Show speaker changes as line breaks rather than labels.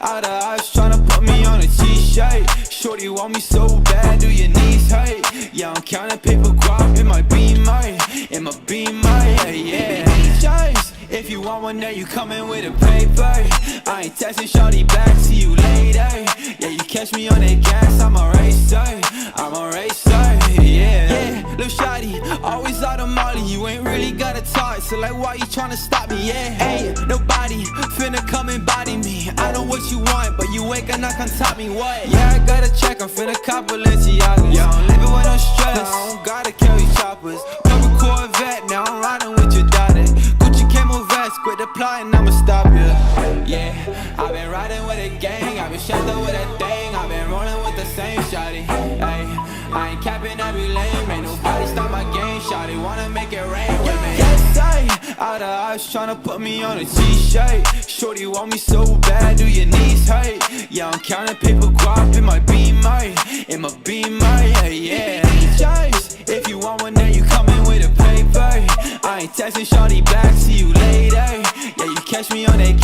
All the eyes tryna put me on a t-shirt. Shorty want me so bad, do your knees hurt? Yeah, I'm counting paper guap in my beamer, yeah, yeah. Just, if you want one, then you coming with a paper. I ain't texting shorty back, see you later. Yeah, you catch me on that gas, I'm a racer, yeah. Lil' shawty, always out of molly, you ain't really got a talk, so like why you tryna stop me, yeah? Hey, nobody finna come and body me. I know what you want, but you ain't gonna come top me, what? Yeah, I gotta check, I'm finna cop Balenciagas. Yeah, I'm living with no stress, I don't gotta carry choppers. Cover Corvette, now I'm riding with your daughter. Gucci camo vest, quit the plotting, I'ma stop you. Yeah, I've been riding with a gang, I've been strapped up with a thing, I've been rolling with the same shawty. Hey, I ain't capping every lane, ain't nobody stop my game, shawty wanna make it rain with me. Yes, I, all the eyes tryna put me on a t-shirt. Shorty want me so bad, do your knees hurt? Yeah, I'm counting paper guap in my beamer, yeah, yeah. Just, if you want one, then you coming with a paper. I ain't texting shorty back, see you later. Yeah, you catch me on that